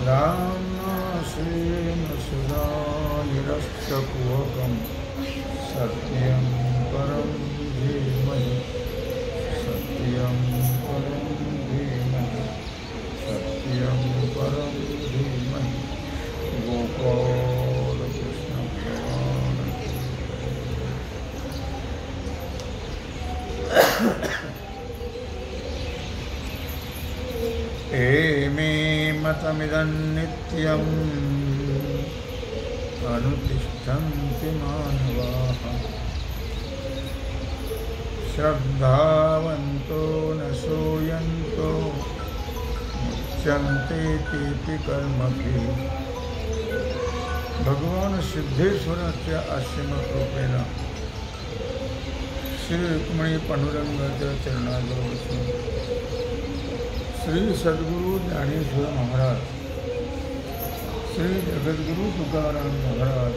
रामनासेन सत्यं परं धीमहि सत्यं परं धीमहि सत्यं परं धीमहि गोपाल कृष्ण भगवान एमे मतमिदं नित्यम् अनुतिष्ठन्ति मानवाः श्रद्धावन्तो न सूयन्तो मुच्यन्ते तेऽपि कर्मभिः. भगवान सिद्धेश्वराच्या आश्रम कृपेनं श्री रुक्मिणी पांडुरंगाच्या चरणाजवळ बसून श्री सद्गुरु ज्ञानेश्वर महाराज, श्री जगद्गुरु तुकाराम महाराज,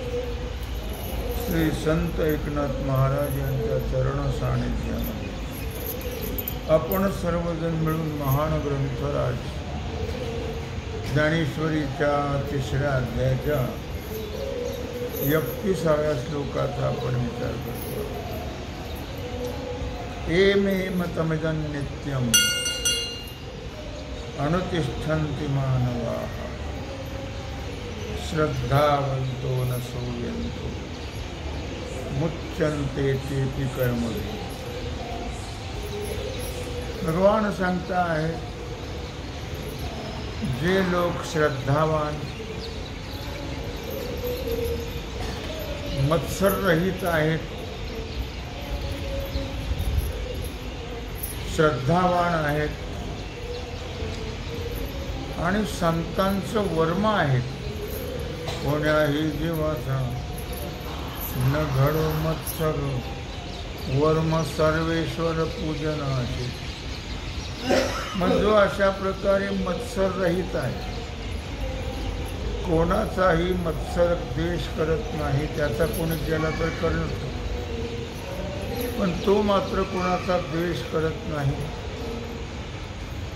श्री संत एकनाथ महाराज यांच्या चरण सानिध्यामध्ये आपण सर्वजण मिळून महान ग्रंथराज ज्ञानेश्वरीच्या 3ऱ्या अध्यायाच्या 31व्या श्लोकाचा आपण विचार करतो. एमे मतमिदं नित्यम् अनुतिष्ठन्ति मानवाः श्रद्धावन्तो न सूयन्तो मुच्यन्ते तेऽपि कर्मभिः. भगवान सांगता आहे, जे लोक श्रद्धावान मत्सर रहित आहेत, श्रद्धावान आहेत आणि संतांचं वर्म आहेत, कोण्याही जीवाचा न घडो मत्सर वर्म सर्वेश्वर पूजनाचे. मग जो अशा प्रकारे मत्सर रहित आहे, कोणाचाही मत्सर द्वेष करत नाही, त्याचा कोणी केला तर करतो, पण तो मात्र कोणाचा द्वेष करत नाही,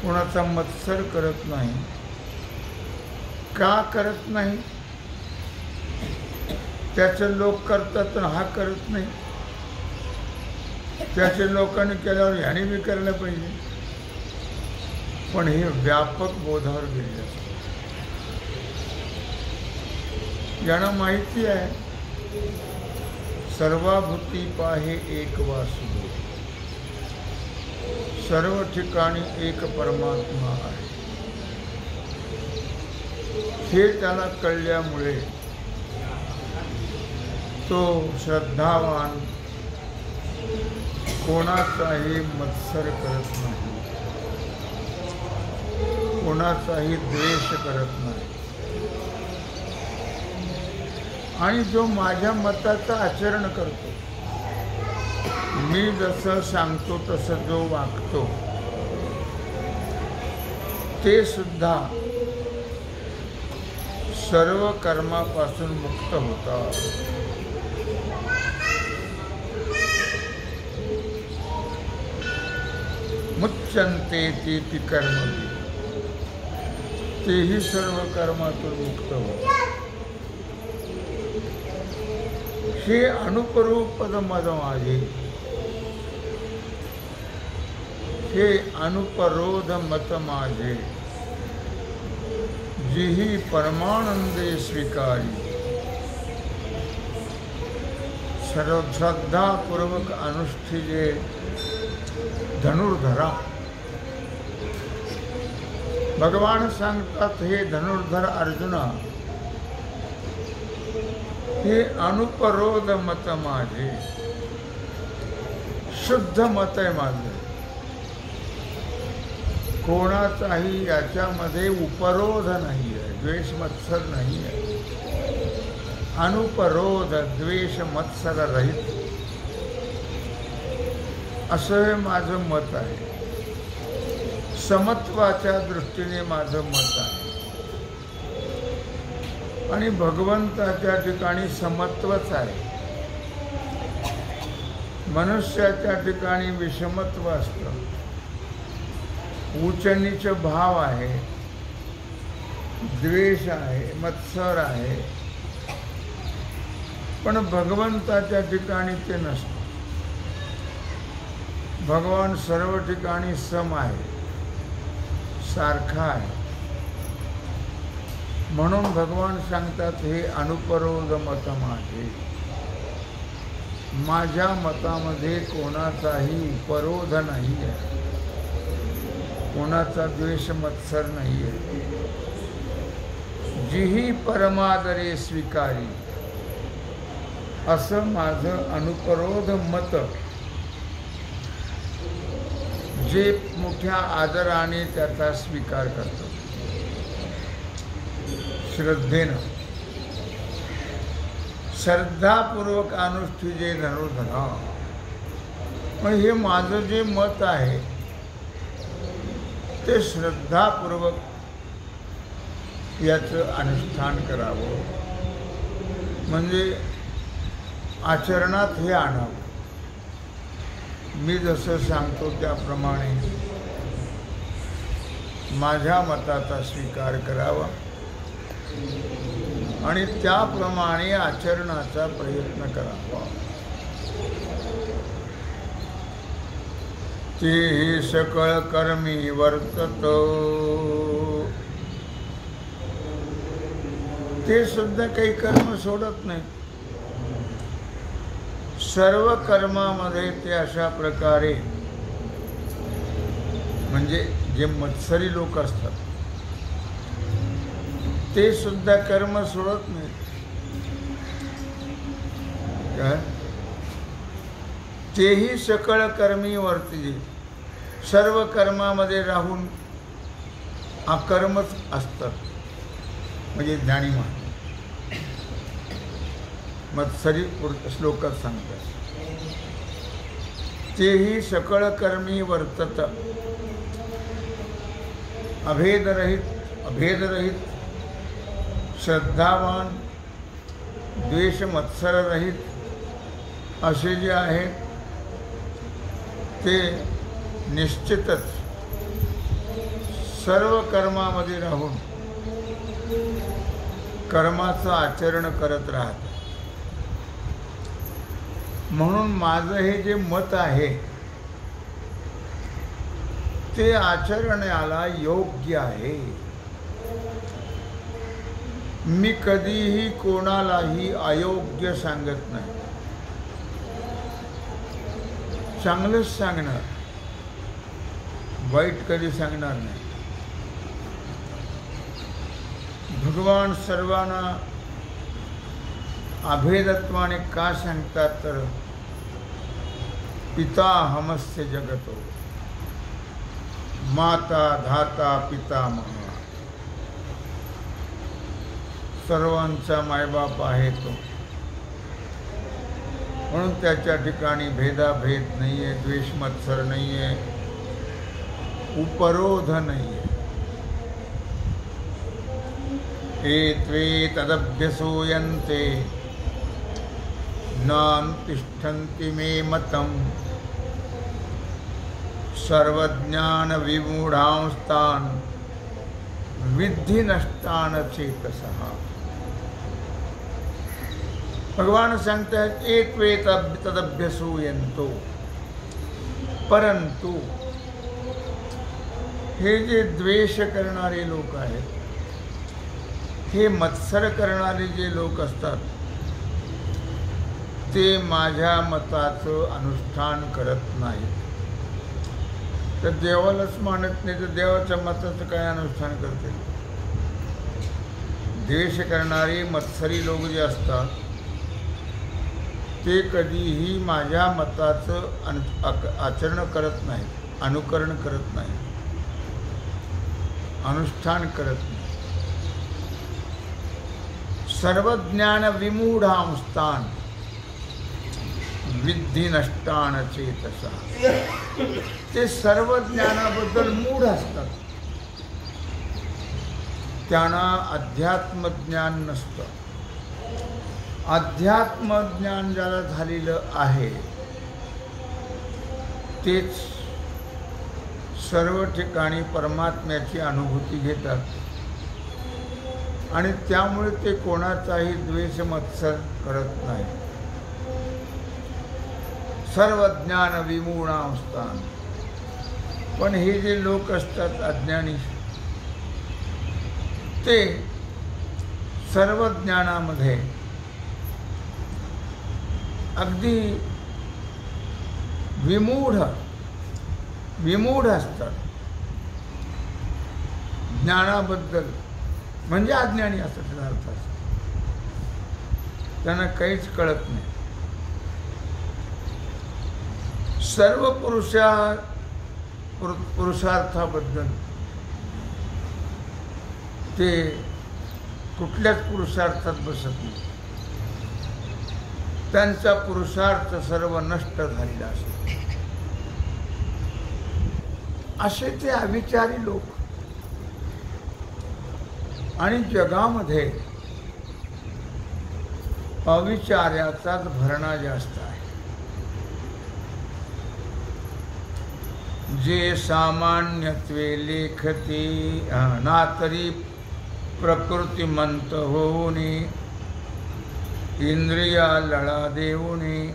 कोणाचा मत्सर करत नाही. का करत नाही? त्याचे लोक करतात तर हा करत नाही. त्याचे लोकांनी केल्यावर ह्याने बी करायला पाहिजे. पण हे व्यापक बोधावर गेले असते. यांना माहिती आहे, सर्वाभूती पाहे एक वासुदेव, सर्व ठिकाणी एक परमात्मा आहे. हे त्याला कळल्यामुळे तो श्रद्धावान कोणाचाही मत्सर करत नाही, कोणाचाही द्वेष करत नाही. आणि जो माझ्या मताचं आचरण करतो, मी जसं सांगतो तसं जो वागतो, ते सुद्धा सर्व कर्मापासून मुक्त होतात. मुच्यन्ते तेऽपि कर्मभिः. तेही सर्व कर्मातून मुक्त होतात. हे अनुपरूपद मद माझे, हे अनुपरोध मत माझे, जिही परमानंदे स्वीकारी. श्रद्धापूर्वक अनुष्ठिजे धनुर्धरा. भगवान सांगतात, हे धनुर्धर अर्जुना, हे अनुपरोध मत माझे, शुद्ध मत आहे माझं. कोणाचाही याच्यामध्ये उपरोध नाही आहे, द्वेष मत्सर नाही आहे. अनुपरोध द्वेष मत्सर रहित असं हे माझं मत आहे. समत्वाच्या दृष्टीने माझं मत आहे. आणि भगवंताच्या ठिकाणी समत्वच आहे. मनुष्याच्या ठिकाणी विषमत्व असतं, उच्च नीच भाव आहे, द्वेष आहे, मत्सर आहे. पण भगवंताच्या ठिकाणी ते नसतं. भगवान सर्व ठिकाणी सम आहे, सारखा आहे. म्हणून भगवान सांगतात, हे अनुपरोध मत माझे. माझ्या मतामध्ये कोणाचाही उपरोध नाही आहे, कोणाचा द्वेष मत्सर नाही आहे. जीही परमादरे स्वीकारी, असं माझं अनुपरोध मत, जे मोठ्या आदराने त्याचा स्वीकार करतो, श्रद्धेनं, श्रद्धापूर्वक अनुष्ठिजे धनुर्धरा. पण हे माझं जे मत आहे ते श्रद्धापूर्वक याचं अनुष्ठान करावं, म्हणजे आचरणात हे आणावं. मी जसं सांगतो त्याप्रमाणे माझ्या मताचा स्वीकार करावा आणि त्याप्रमाणे आचरणाचा प्रयत्न करावा. ते हे सकळ कर्मी वर्तत. ते सुद्धा काही कर्म सोडत नाही. सर्व कर्मामध्ये ते अशा प्रकारे, म्हणजे जे मत्सरी लोक असतात ते सुद्धा कर्म सोडत नाही. तेही सकळ कर्मी वर्तते. सर्व कर्मामध्ये राहून अकर्मच असतात, म्हणजे ज्ञानीमान. मत्सरी श्लोकात सांगतात, तेही सकळ कर्मी वर्तत. अभेदरहित, श्रद्धावान, द्वेष मत्सररहित असे जे आहेत ते निश्चितच सर्व कर्मामध्ये राहून कर्माचं आचरण करत राहतात. म्हणून माझं हे जे मत आहे ते आचरणाला योग्य आहे. मी कधीही कोणालाही अयोग्य सांगत नाही, चांगलंच सांगणार, वाईट कधी सांगणार नाही. भगवान सर्वांना अभेदत्वाने का सांगतात तर पिता हमस्य जगतो, माता धाता पितामह. सर्वांचा मायबाप आहे तो. म्हणून त्याच्या ठिकाणी भेदाभेद नाही आहे, द्वेष मत्सर नाही आहे, उपरोध नाही आहे. एत्वे तदभ्यसूयन्ते नानुतिष्ठन्ति मे मतम्. सर्वज्ञान विमूढांस्तान् विद्धि नष्टान चेतसः. भगवान सांगतात, एत्वे तदभ्यसूयन्तो. परंतु हे जे द्वेष करणारे लोक आहेत, हे मत्सर करणारे जे लोक असतात ते माझ्या मताचं अनुष्ठान करत नाहीत. तर देवालाच मानत नाही तर देवाच्या मताचं काय अनुष्ठान करते? द्वेष करणारे मत्सरी लोक जे असतात ते कधीही माझ्या मताचं आचरण करत नाहीत, अनुकरण करत नाहीत, अनुष्ठान करत नाही. सर्वज्ञान विमूढांस्तान् विद्धि नष्टान चेतसः. ते सर्व ज्ञानाबद्दल मूढ असतात, त्यांना अध्यात्मज्ञान नसतं. अध्यात्मज्ञान ज्याला झालेलं आहे तेच सर्व ठिकाणी परमात्म्याची अनुभूती घेतात आणि त्यामुळे ते कोणाचाही द्वेष मत्सर करत नाही. सर्व ज्ञान विमूढांस्तान. पण हे जे लोक असतात अज्ञानी, ते सर्व ज्ञानामध्ये अगदी विमूढ असतात. ज्ञानाबद्दल म्हणजे अज्ञानी असं त्याचा अर्थ असतो. त्यांना काहीच कळत नाही. सर्व पुरुषार्थाबद्दल ते कुठल्याच पुरुषार्थात बसत नाही. त्यांचा पुरुषार्थ सर्व नष्ट झालेला असतो. असे ते अविचारी लोक. आणि जगामध्ये अविचार्याचाच भरणा जास्त आहे. जे सामान्यत्वे लेखती ना तरी प्रकृतिमंत होऊनी इंद्रिया लळा देऊनी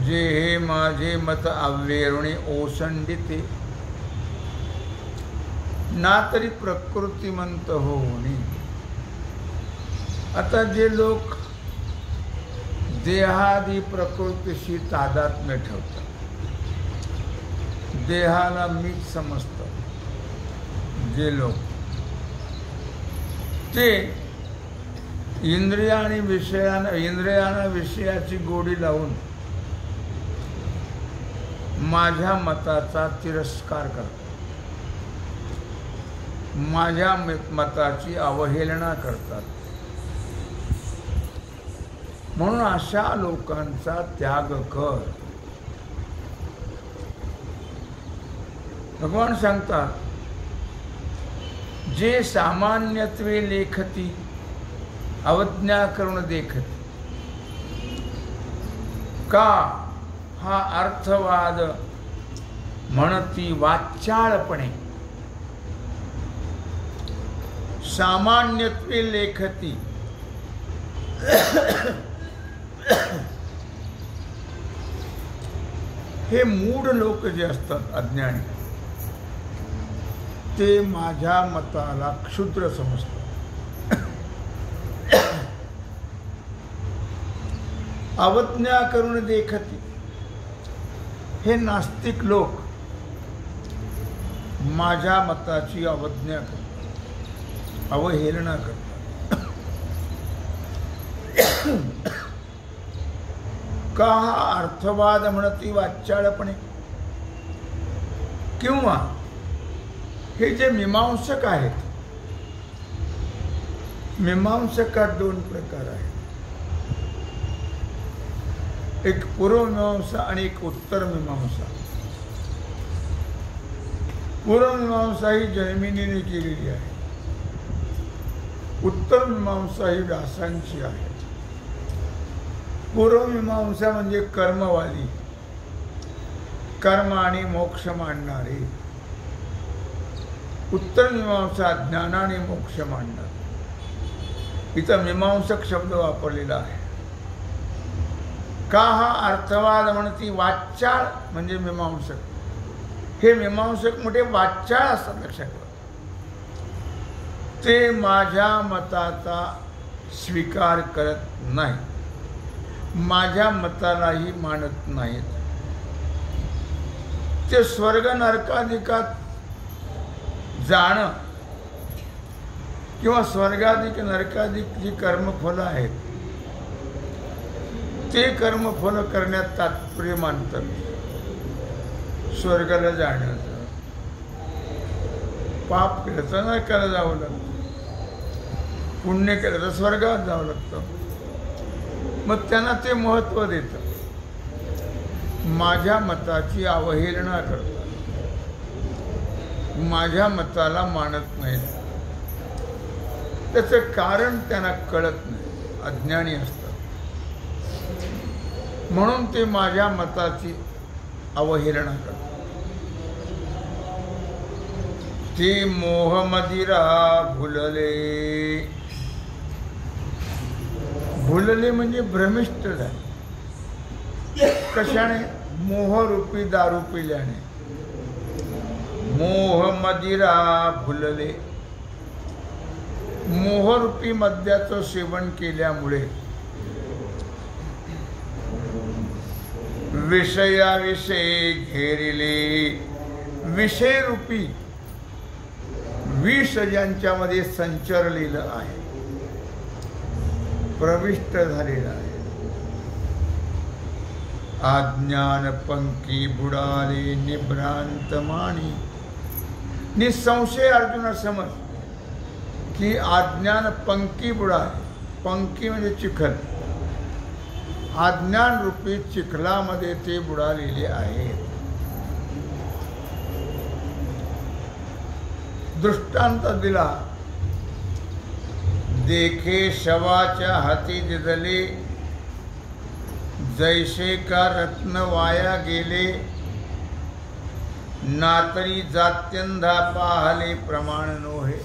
जे हे माझे मत अव्यरुणी ओसंडिते ना तरी प्रकृतिमंत होऊनी. आता जे लोक देहादी प्रकृतीशी तादात्म्य ठेवतात, देहाला मीच समजतात, जे लोक ते इंद्रियांना विषयाची गोडी लावून माझ्या मताचा तिरस्कार करतात, माझ्या मताची अवहेलना करतात. म्हणून अशा लोकांचा त्याग कर. भगवान सांगतात, जे सामान्यत्वे लेखती अवज्ञा करून देखती. का हा अर्थवाद म्हणती वाचाळपणे. सामान्यत्वे लेखती हे मूढ लोक जे असतात अज्ञानी, ते माझ्या मताला क्षुद्र समजतात. अवज्ञा करून देखती हे नास्तिक लोक माझ्या मताची अवज्ञा करतात, अवहेलना करतात. का अर्थवाद म्हणती वाचाळपणे. किंवा हे जे मीमांसक आहेत, मीमांसकात दोन प्रकार आहेत. एक पूर्वमीमांसा आणि एक उत्तर मीमांसा. पूर्वमीमांसा ही जैमिनीने केलेली आहे, उत्तर मीमांसा ही व्यासांची आहे. पूर्वमीमांसा म्हणजे कर्मवादी, कर्म आणि मोक्ष मांडणारे. उत्तर मीमांसा ज्ञान आणि मोक्ष मांडणारे. इथं मीमांसक शब्द वापरलेला आहे. का हा अर्थवाद म्हणती वाचाळ म्हणजे मीमांसक. हे मीमांसक मोठे वाचाळ असतात, लक्षात ठेवा. ते माझ्या मताचा स्वीकार करत नाही, माझ्या मतालाही मानत नाहीत. ते स्वर्ग नरकाधिकात जाणं किंवा स्वर्गाधिक नरकाधिक जी कर्मफलं आहेत, ते कर्मफल करण्यात तात्पर्य मानतात. स्वर्गाला जाण्याचं. पाप केलं तर नरकाला जावं लागतं, पुण्य केलं तर स्वर्गात जावं लागतं. मग त्यांना ते महत्त्व देतं. माझ्या मताची अवहेलना करतात, माझ्या मताला मानत नाहीत. त्याचं कारण त्यांना कळत नाही, अज्ञानी असतात. म्हणून ते माझ्या मताची अवहेलना करतात. ती मोहमदिरा भुलले. भुलले म्हणजे भ्रमिष्ट झाले. कशाने? मोहरूपी दारू पिल्याने. मोहमदिरा भुलले. मोहरूपी मद्याचं सेवन केल्यामुळे विषयाविषयी घेरिले. विषयरूपी विष ज्यांच्यामध्ये संचरलेलं आहे, प्रविष्ट झालेलं आहे. अज्ञान पंकी बुडाले निभ्रांत माणी. निसंशय अर्जुन समज की अज्ञान पंकी बुडाले. पंकी म्हणजे चिखल. अज्ञान रूपी चिखलामध्ये ते बुडालेले आहेत. दृष्टांत दिला. देखे शवाच्या हाती दिदले. जैसे का रत्न वाया गेले. नातरी जात्यंधा पाहले प्रमाण नोहे.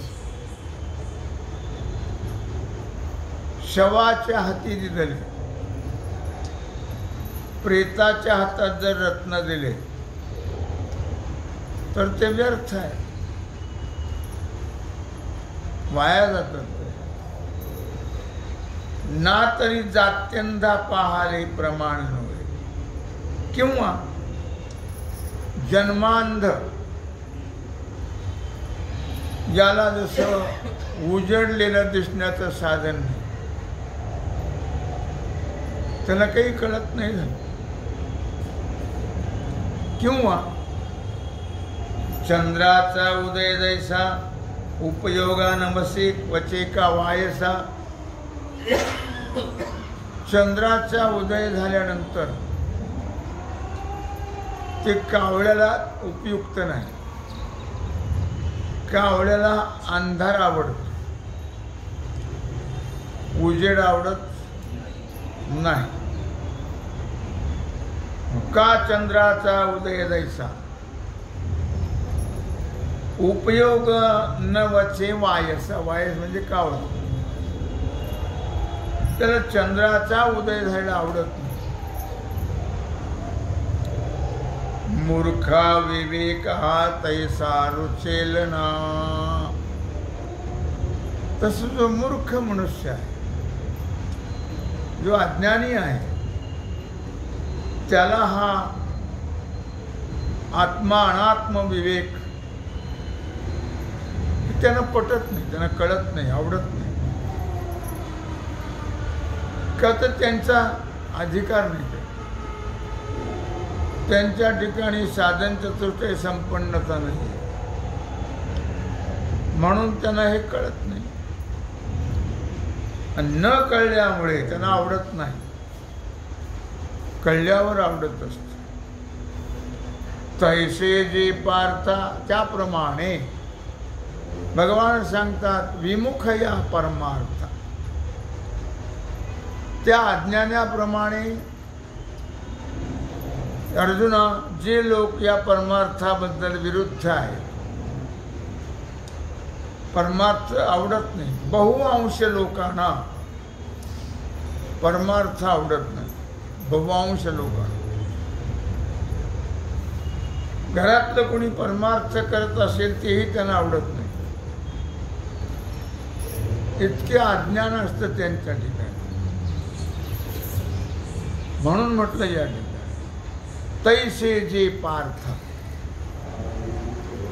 शवाच्या हाती दिदले. प्रेताच्या हातात जर रत्न दिले तर ते व्यर्थ आहे, वाया जातात. ना तरी जात्यंधा पाहाले प्रमाण नव्हे. किंवा जन्मांध, ज्याला जसं उजडलेलं दिसण्याचं साधन नाही, त्याला काही कळत नाही झालं. किंवा चंद्राचा उदय जैसा उपयोगा नमसे क्वचे का वायसा. चंद्राचा उदय झाल्यानंतर ते कावळ्याला उपयुक्त नाही. कावळ्याला अंधार आवडतो, उजेड आवडत नाही. का चंद्राचा उदय जैसा उपयोग न वचे वायसा. वायस म्हणजे कावळा. त्याला चंद्राचा उदय झालेला आवडत नाही. मूर्खा विवेक हा तैसा रुचेल ना. तसं जो मूर्ख मनुष्य आहे, जो अज्ञानी आहे, त्याला हा आत्मा अनात्म विवेक त्यांना पटत नाही, त्यांना कळत नाही, आवडत नाही. का तर त्यांचा अधिकार नाही. त्यांच्या ठिकाणी साधन चतुष्टय संपन्नता नाही, म्हणून त्यांना हे कळत नाही. आणि न कळल्यामुळे त्यांना आवडत नाही. कळल्यावर आवडत असत. तैसे जे पार्था, त्याप्रमाणे भगवान सांगतात विमुख या परमार्थ. त्या अज्ञानाप्रमाणे अर्जुना, जे लोक या परमार्थाबद्दल विरुद्ध आहेत, परमार्थ आवडत नाही. बहुअंश लोकांना परमार्थ आवडत नाही. बहुअंश लोकांना. घरातलं कोणी परमार्थ करत असेल तेही त्यांना आवडत नाही. इतके अज्ञान असतं त्यांच्या ठिकाणी. म्हणून म्हटलं या ठिकाणी तैसे जे पार्थ.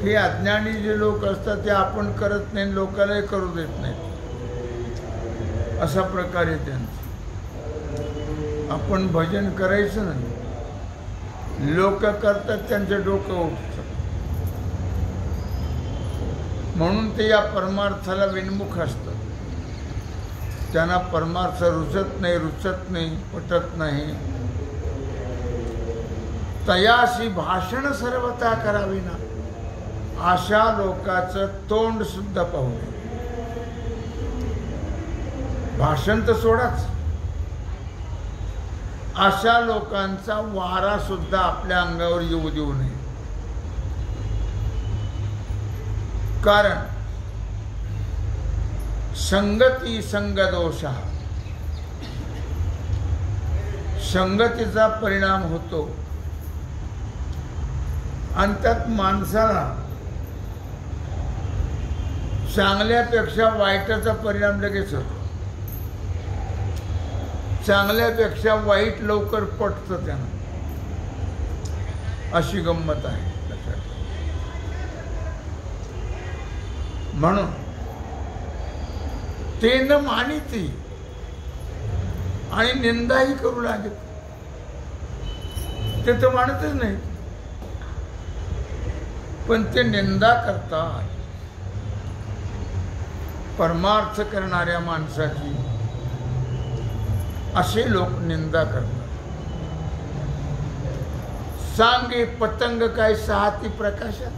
हे अज्ञानी जे लोक असतात ते आपण करत नाही, लोकांनाही करू देत नाही. अशा प्रकारे त्यांचं आपण भजन करायचं नाही. लोक करतात, त्यांचं डोकं उठतं. म्हणून ते या परमार्थाला विन्मुख असतात. त्यांना परमार्थ रुचत नाही, पटत नाही. तयाशी भाषण सर्वता करावी ना. अशा लोकांचं तोंड सुद्धा पाहू नये. भाषण तर सोडाच, अशा लोकांचा वारा सुद्धा आपल्या अंगावर येऊ देऊ नये. कारण संगती संगदोष, संगतीचा परिणाम होतो आणि त्यात माणसाला चांगल्यापेक्षा वाईटाचा परिणाम लगेच होतो. चांगल्यापेक्षा वाईट लवकर पटतं त्यांना. अशी गंमत आहे. म्हणून ते न मानिती आणि निंदाही करू लागेल. ते तर मानतच नाही, पण ते निंदा करतात. परमार्थ करणाऱ्या माणसाची असे लोक निंदा करतात. सांगे पतंग काय सहाती प्रकाशात.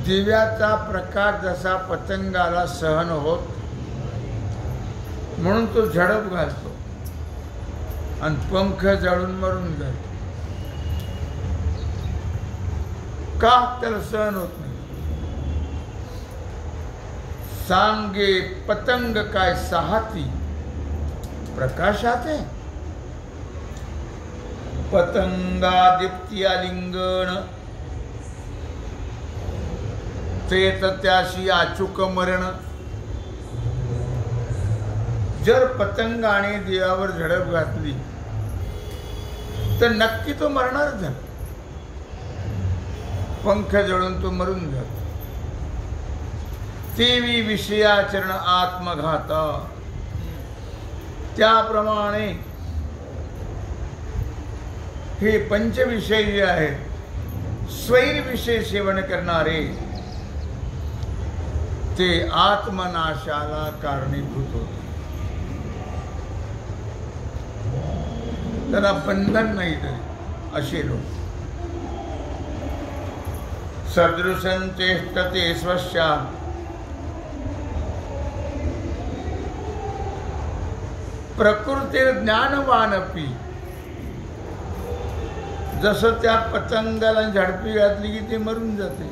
दिव्याचा प्रकाश जसा पतंगाला सहन होत म्हणून तो झडप घालतो आणि पंख जळून मरून जातो. का त्याला सहन होत नाही. सांगे पतंग काय सहाती प्रकाशाते. पतंगा दीप्ती आलिंगण चेत त्याशी अचूक मरण. जर पतंगाने देवावर झडप घातली तर नक्की तो मरणारच झाला. पंख जळून तो मरून जातो. तेवी विषयाचरण आत्मघाता. त्याप्रमाणे हे पंचविषय जे आहेत, स्वैर विषय सेवन करणारे, ते आत्मनाशाला कारणीभूत होते. त्याला बंधन नाही तरी असे लोक. सदृशं चेष्टते स्वस्या प्रकृती ज्ञानवानपी. जसं त्या पतंगाला झडपी घातली की ते मरून जाते,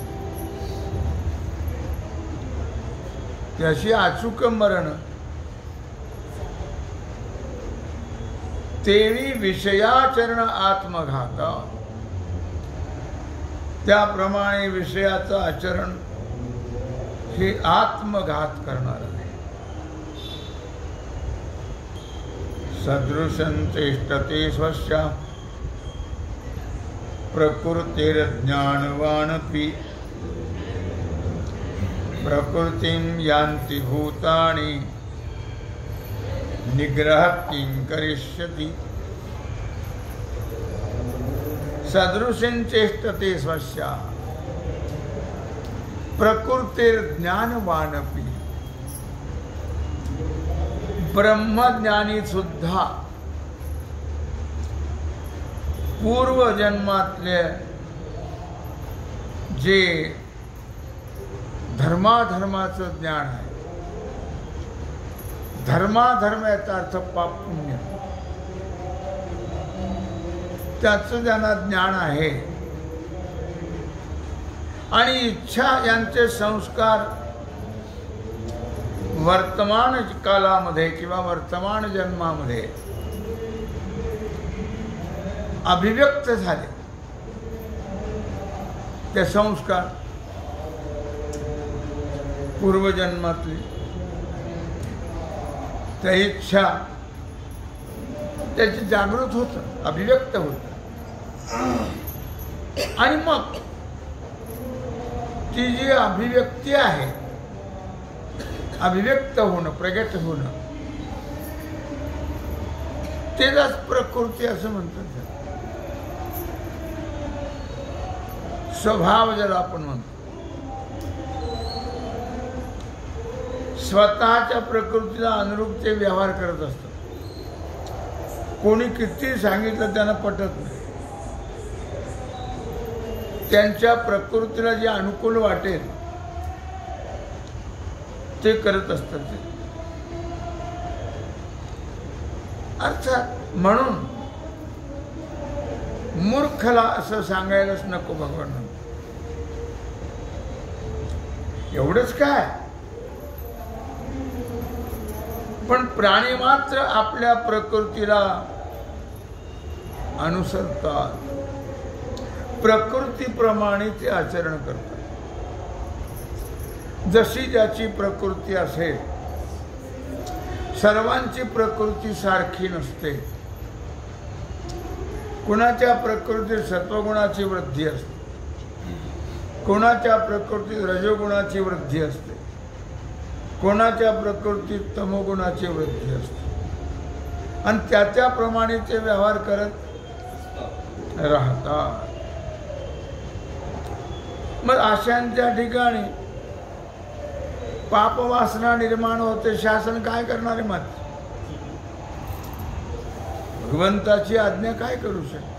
त्याशी अचूक मरण. तेवी विषयाचरण आत्मघाता. त्याप्रमाणे विषयाचं आचरण हे आत्मघात करणार आहे. सदृशं चेष्टते स्वस्या प्रकृतिर्ज्ञानवानपि. प्रकृतिं यान्ति भूतानि निग्रह किं करिष्यति. सदृशं चेष्टते स्वस्या प्रकृतिर्ज्ञानवानपि. ब्रह्मज्ञानी सुद्धा पूर्वजन्मातले जे धर्माधर्माचं ज्ञान आहे, धर्माधर्म याचा अर्थ पाप पुण्य, त्याचं ज्यांना ज्ञान आहे आणि इच्छा यांचे संस्कार वर्तमान कालामध्ये किंवा वर्तमान जन्मामध्ये अभिव्यक्त झाले, ते संस्कार पूर्वजन्मातली त्या इच्छा त्याची जागृत होतं, अभिव्यक्त होतं. आणि मग ती जी अभिव्यक्ती आहे, अभिव्यक्त होणं, प्रगट होणं, तेच प्रकृती असं म्हणतात. स्वभाव ज्याला आपण म्हणतो. स्वतःच्या प्रकृतीला अनुरूप ते व्यवहार करत असतात. कोणी किती सांगितलं त्यांना पटत नाही. त्यांच्या प्रकृतीला जे अनुकूल वाटेल ते करत असतात. अर्थात म्हणून मूर्खला असं सांगायलाच नको भगवान. एवढंच काय, पण प्राणी मात्र आपल्या प्रकृतीला अनुसरतात, प्रकृतीप्रमाणे ते आचरण करतात. जशी ज्याची प्रकृती असेल, सर्वांची प्रकृती सारखी नसते. कुणाच्या प्रकृतीत सत्वगुणाची वृद्धी असते, कोणाच्या प्रकृतीत रजोगुणाची वृद्धी असते, कोणाच्या प्रकृतीत तमोगुणाची वृद्धी असते, आणि त्याप्रमाणे ते व्यवहार करत राहतात. मग अशांच्या ठिकाणी पापवासना निर्माण होते. शासन काय करणार आहे? मग भगवंताची आज्ञा काय करू शकते?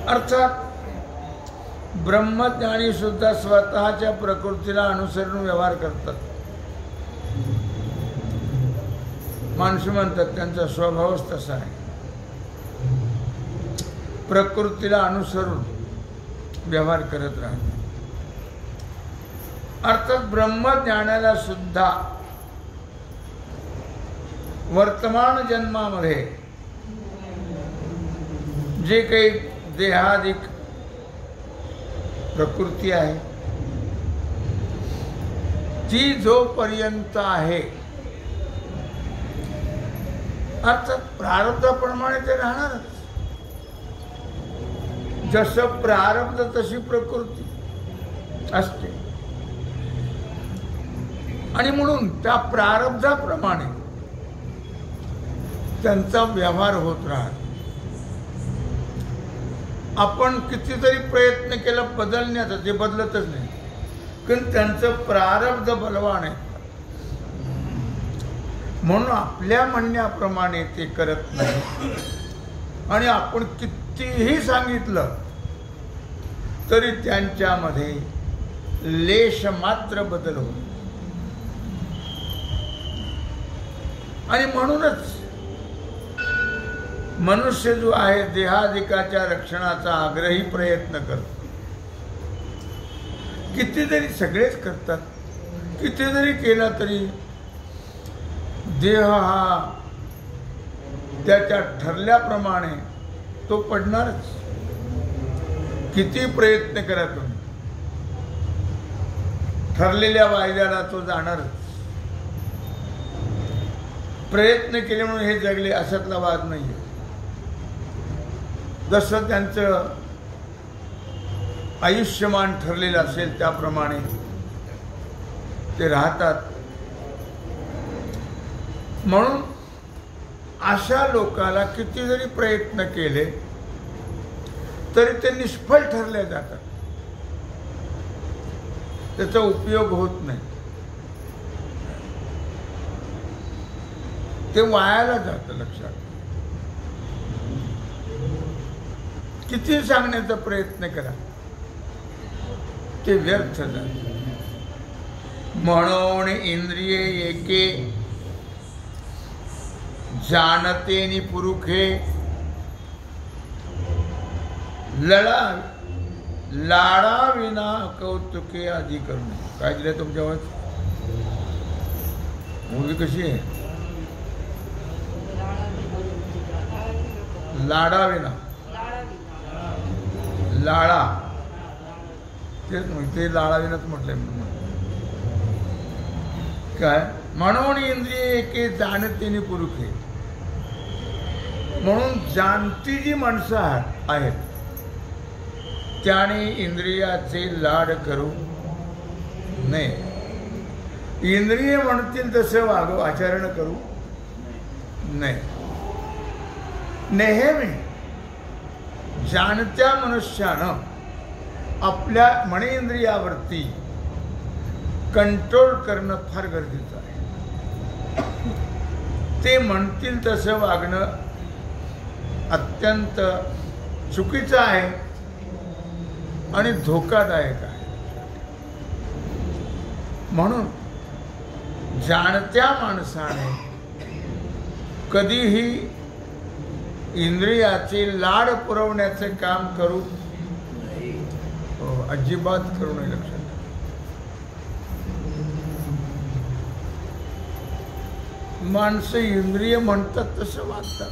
अर्थात ब्रह्मज्ञानी सुद्धा स्वतःच्या प्रकृतीला अनुसरून व्यवहार करतात. माणसं म्हणतात त्यांचा स्वभावच तसा आहे, प्रकृतीला अनुसरून व्यवहार करत राहतात. अर्थात ब्रह्मज्ञानाला सुद्धा वर्तमान जन्मामध्ये जे काही देहादिक प्रकृती आहे ती जोपर्यंत आहे, अर्थात प्रारब्धाप्रमाणे ते राहणारच. जसं प्रारब्ध तशी प्रकृती असते, आणि म्हणून त्या प्रारब्धाप्रमाणे त्यांचा व्यवहार होत राहतो. आपण कितीतरी प्रयत्न केला बदलण्याचा, ते बदलतच नाही, कारण त्यांचं प्रारब्ध बलवान आहे. म्हणून आपल्या म्हणण्याप्रमाणे ते करत नाही. आणि आपण कितीही सांगितलं तरी त्यांच्यामध्ये लेश मात्र बदल होतो. आणि म्हणूनच मनुष्य जो आहे देहादिकाच्या रक्षणाचा आग्रही प्रयत्न करतो. कितीतरी सगळेच करतात, कितीतरी केला तरी देह हा त्याच्या ठरल्याप्रमाणे तो पडणारच. किती प्रयत्न करा तुम्ही, ठरलेल्या वायद्याला तो जाणारच. प्रयत्न केले म्हणून हे जगले अशातला वाद नाहीये. जसं त्यांचं आयुष्यमान ठरलेलं असेल त्याप्रमाणे ते राहतात. म्हणून अशा लोकाला किती जरी प्रयत्न केले तरी ते निष्फळ ठरले जातात, त्याचा उपयोग होत नाही, ते वायाला जातं. लक्षात, किती सांगण्याचा प्रयत्न करा ते व्यर्थ झाले. म्हणून इंद्रिये एके जाणते नि पुरुखे लाडा विना कौतुके आधी करणे. काय दिलं तुमच्यावर? मूवी कशी आहे? लाडा विना, लाडा, ते लाडा विनाच म्हटलंय. काय म्हणून इंद्रिय एके जाणते नि पुरुखे. म्हणून जाणती जी माणसं आहेत त्याने इंद्रियाचे लाड करू नये. इंद्रिय म्हणतील तसं वागू, आचरण करू नये. नेहमी जाणत्या मनुष्यानं आपल्या मनेंद्रियावरती कंट्रोल करणं फार गरजेचं आहे. ते म्हणतील तसं वागणं अत्यंत चुकीचं आहे आणि धोकादायक आहे. म्हणून जाणत्या माणसाने कधीही इंद्रियाचे लाड पुरवण्याचे काम करू अजिबात करू नये. लक्षात माणसं इंद्रिय म्हणतात तसं वागतात.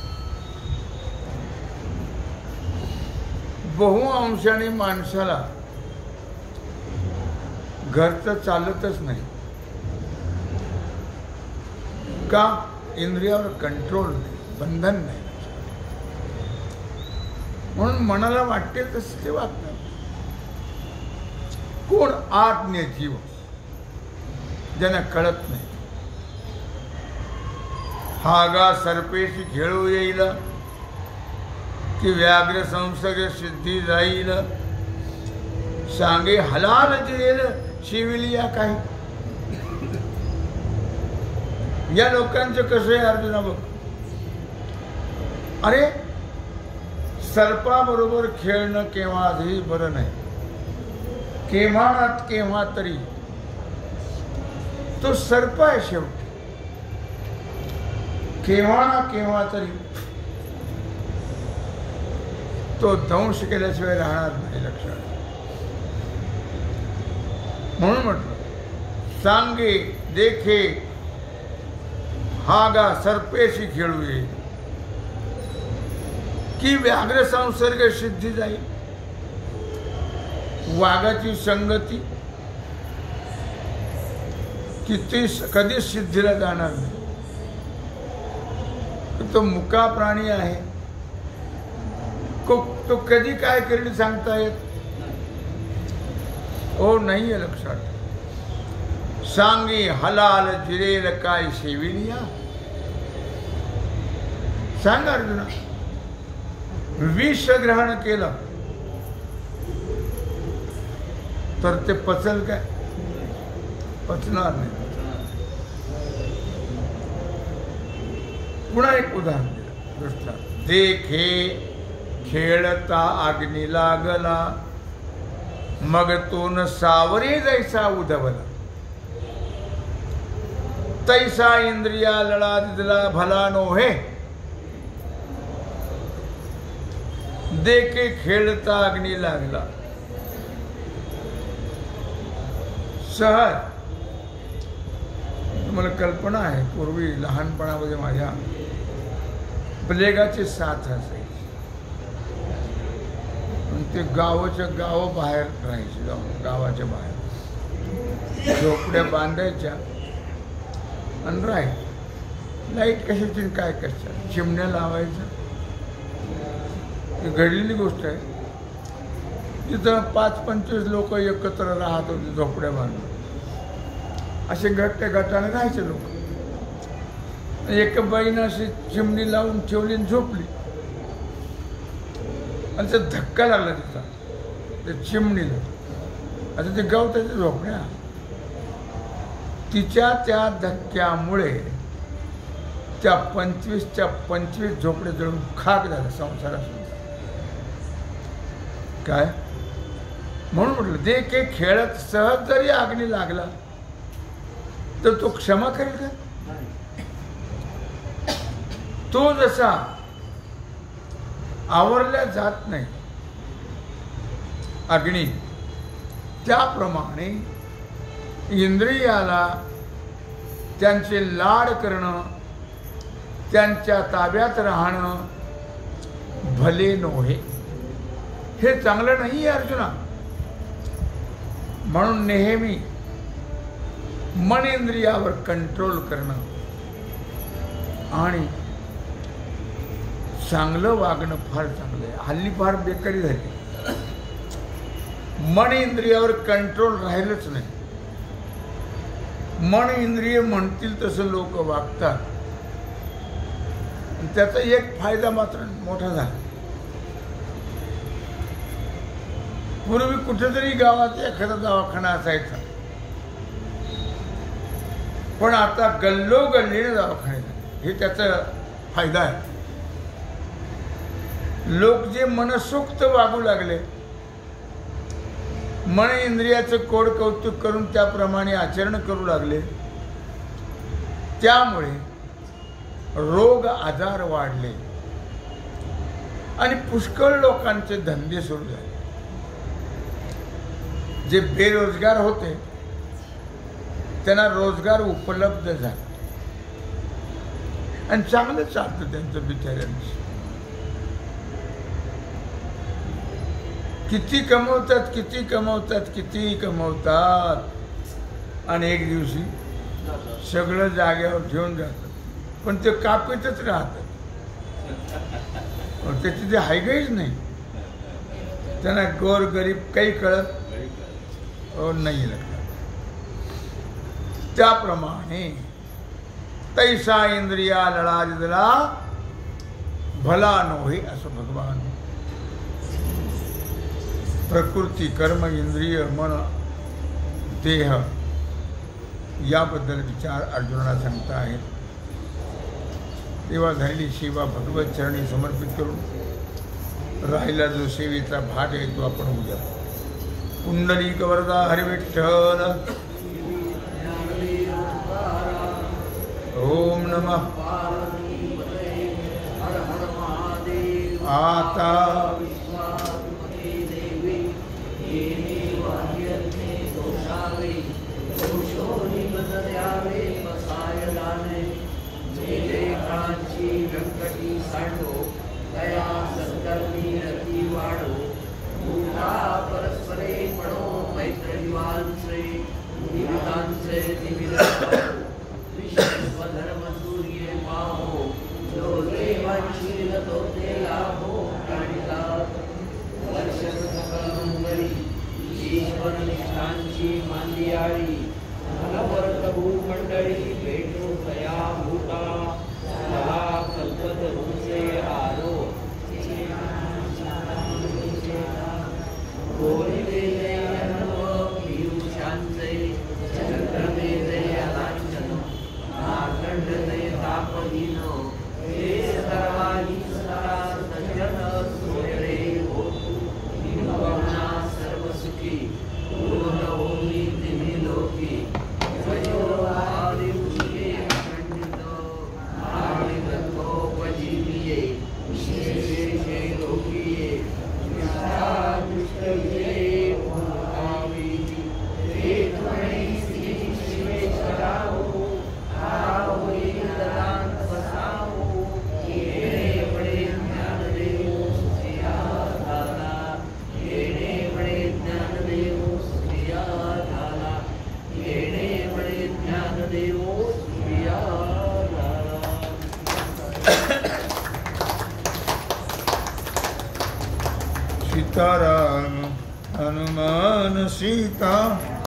बहुअंशाने माणसाला घरचं चालतच नाही. का? इंद्रियावर कंट्रोल नाही, बंधन नाही. म्हणून मनाला वाटते तसं ते वागतात. कोण? आज्ञ जीव, ज्यांना कळत नाही. हागा सर्पेशी खेळू येईल की व्याघ्र संसर्ग सिद्धी जाईल. सांगे हलाल जिरेल शिविलिया काही. या लोकांचं कसं आहे अर्जुना बघ. अरे सर्पाबरोबर खेळणं केव्हाही बरं नाही. केव्हा ना केव्हा तरी तो सर्प आहे शेवटी. केव्हा ना केव्हा तरी तो दंश केल्याशिवाय राहणार नाही. लक्षात. म्हणून म्हटलं सांगे देखे हागा सर्पेशी खेळू येईल की व्याघ्र संसर्ग सिद्धी जाईल. वाघाची संगती किती कधी सिद्धीला जाणार नाही. तो मुका प्राणी आहे. तो कधी काय करेल सांगता येत ओ नाहीये. लक्षात. सांगी हलाल जिरेल काय सेविलिया. सांग अर्जुना, विष ग्रहण केलं तर ते पचल काय? पचणार नाही. पुन्हा एक उदाहरण दिलं. देखे खेळता अग्नी लागला मग तो न सावरे जैसा उधवला. तैसा इंद्रिया लढा दिला भला नोहे. देखे खेळता अग्नी लागला. सहज तुम्हाला कल्पना आहे, पूर्वी लहानपणामध्ये माझ्या प्लेगाची साथ असायची. ते गावाच्या गाव बाहेर राहायचे. गावाच्या बाहेर झोपड्या बांधायच्या आणि राहायचं. लाईट कशाची काय कशा चिमण्या लावायच्या. घडलेली गोष्ट आहे. तिथं 5-25 लोक एकत्र राहत होते झोपड्या बांधून. असे गटाने राहायचे लोक. एक बाईनं अशी चिमणी लावून ठेवली आणि झोपली. आणि ते धक्का लागला तिचा त्या चिमणीला. आता ते गाव त्याच्या झोपड्या. तिच्या त्या धक्क्यामुळे त्या 25च्या 25 झोपडे जळून खाक झाला संसारात. काय? म्हणून म्हटलं देखे खेळत सहज जरी अग्नी लागला तर तो क्षमा करेल का? तो जसा आवरल्या जात नाही अग्नी, त्याप्रमाणे इंद्रियाला त्यांचे लाड करणं, त्यांच्या ताब्यात राहणं भले नोहे. हे चांगलं नाही आहे अर्जुना. म्हणून नेहमी मन इंद्रियावर कंट्रोल करणं आणि चांगलं वागणं फार चांगलं आहे. हल्ली फार बेकारी झाली. मन इंद्रियावर कंट्रोल राहिलंच नाही. मन इंद्रिय म्हणतील तसं लोक वागतात. त्याचा एक फायदा मात्र मोठा झाला. पूर्वी कुठेतरी गावात एखादा दवाखाना असायचा, पण आता गल्लोगल्लीने दवाखाने झाले. हे त्याचा फायदा आहे. लोक जे मनसोक्त वागू लागले, मन इंद्रियाचं कोड कौतुक करून त्याप्रमाणे आचरण करू लागले, त्यामुळे रोग आजार वाढले आणि पुष्कळ लोकांचे धंदे सुरू झाले. जे बेरोजगार होते त्यांना रोजगार उपलब्ध झाला आणि चांगलं चालतं त्यांचं बिचाऱ्यांचं. किती कमवतात किती कमवतात किती कमवतात आणि एक दिवशी सगळं जागेवर घेऊन जातात. पण ते कापीतच राहतात. त्याची ते हायगाईच नाही. त्यांना गोर गरीब काही कळत नाही लागत. त्याप्रमाणे तैसा इंद्रिया लढा दिला भला नव्हे असं भगवान. प्रकृती कर्म इंद्रिय मन देह याबद्दल विचार अर्जुनाला सांगता आहेत. तेव्हा झालेली सेवा भगवत चरणी समर्पित करून राहिला जो सेवेचा भाग आहे तो आपण उद्या. पुंडलिक वरदा हरी विठ्ठल. ओम नमः. आता व्यंकटी साठो दया संकल्पी रती वाढो भूता परस्परे पडो मैत्रीवांचे निमितांचे निमित्त विश्व धर्म सूर्य पाहो जो देवांशील तो ते लाभो प्राणिका वर्ष सकल मंगली ईश्वर निष्ठांची मांदियाळी धनवर्त भूमंडळी भेटो दया भूता कल्पत रूपसे आलो गोरी दे पीयूषांचे चंद्र दे अलांछन मार्कंड दे तापहीनो हे सर्वाही सदा सज्जन सोयरे होतु निभवना सर्व सुखी पूर्ण होमी तिन्ही लोकी जयो आदि मुखे खंडित आदि गतो पजीविये विशेषे लोकीये विष्ठा दुष्टये पूर्णावी हे तुम्ही श्री शिवेश्वराओ आओ ददान बसाओ येणे बडे ज्ञान देवो सुखिया झाला येणे बडे ज्ञान देवो सुखिया झाला येणे बडे ज्ञान देवो सुखिया झाला. सीताराम हनुमान सीता